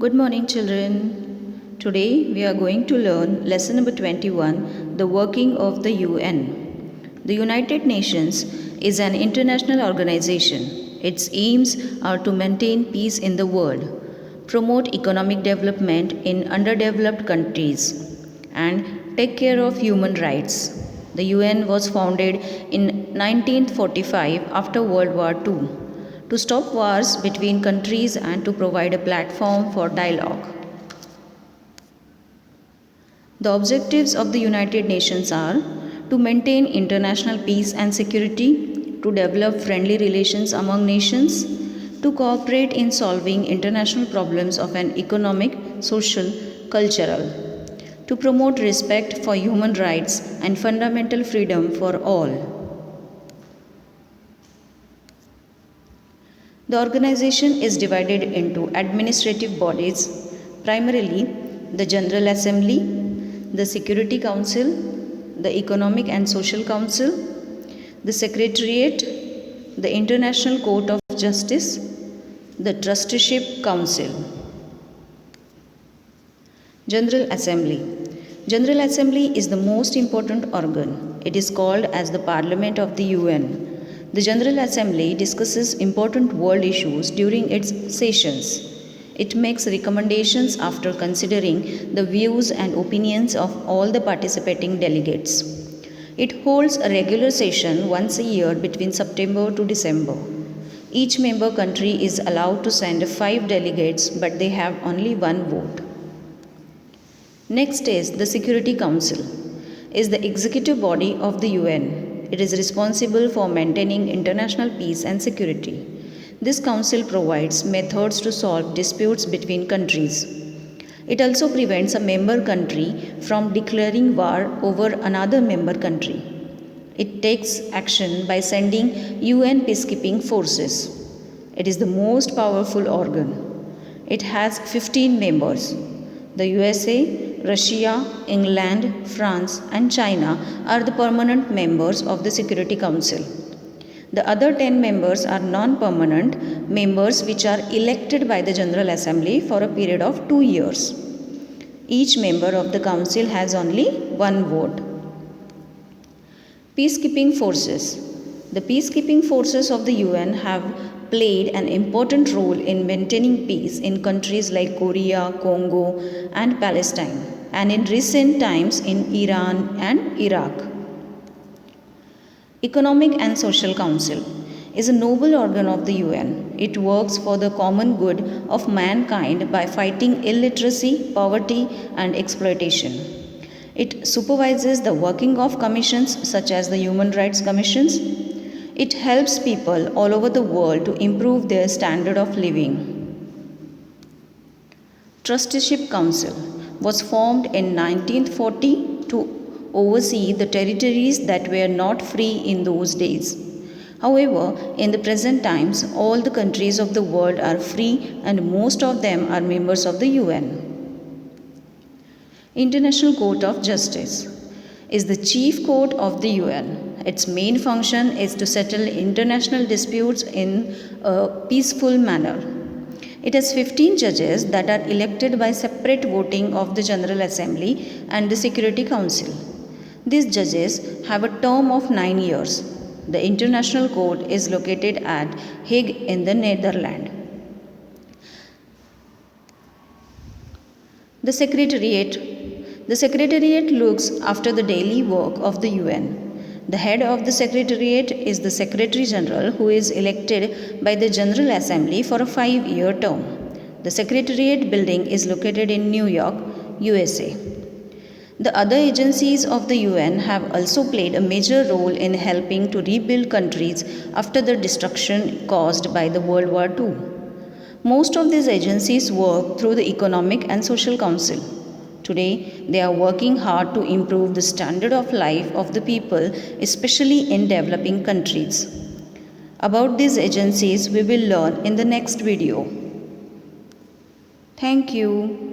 Good morning, children. Today we are going to learn lesson number 21, the working of the UN. The United Nations is an international organization. Its aims are to maintain peace in the world, promote economic development in underdeveloped countries, and take care of human rights. The UN was founded in 1945 after World War II to stop wars between countries and to provide a platform for dialogue. The objectives of the United Nations are to maintain international peace and security, to develop friendly relations among nations, to cooperate in solving international problems of an economic, social, cultural, to promote respect for human rights and fundamental freedom for all. The organization is divided into administrative bodies, primarily the General Assembly, the Security Council, the Economic and Social Council, the Secretariat, the International Court of Justice, the Trusteeship Council. General Assembly. General Assembly is the most important organ. It is called as the Parliament of the UN. The General Assembly discusses important world issues during its sessions. It makes recommendations after considering the views and opinions of all the participating delegates. It holds a regular session once a year between September to December. Each member country is allowed to send 5 delegates, but they have only one vote. Next is the Security Council, is the executive body of the UN. It is responsible for maintaining international peace and security. This council provides methods to solve disputes between countries. It also prevents a member country from declaring war over another member country. It takes action by sending UN peacekeeping forces. It is the most powerful organ. It has 15 members. The USA, Russia, England, France, and China are the permanent members of the Security Council. The other 10 members are non-permanent members which are elected by the General Assembly for a period of 2 years. Each member of the Council has only one vote. Peacekeeping forces. The peacekeeping forces of the UN have played an important role in maintaining peace in countries like Korea, Congo, and Palestine, and in recent times in Iran and Iraq. Economic and Social Council is a noble organ of the UN. It works for the common good of mankind by fighting illiteracy, poverty, and exploitation. It supervises the working of commissions such as the Human Rights Commissions. It helps people all over the world to improve their standard of living. Trusteeship Council was formed in 1940 to oversee the territories that were not free in those days. However, in the present times, all the countries of the world are free and most of them are members of the UN. International Court of Justice is the chief court of the UN. Its main function is to settle international disputes in a peaceful manner. It has 15 judges that are elected by separate voting of the General Assembly and the Security Council. These judges have a term of 9 years. The International Court is located at Hague in the Netherlands. The Secretariat. The Secretariat looks after the daily work of the UN. The head of the Secretariat is the Secretary General, who is elected by the General Assembly for a 5-year term. The Secretariat building is located in New York, USA. The other agencies of the UN have also played a major role in helping to rebuild countries after the destruction caused by the World War II. Most of these agencies work through the Economic and Social Council. Today, they are working hard to improve the standard of life of the people, especially in developing countries. About these agencies, we will learn in the next video. Thank you.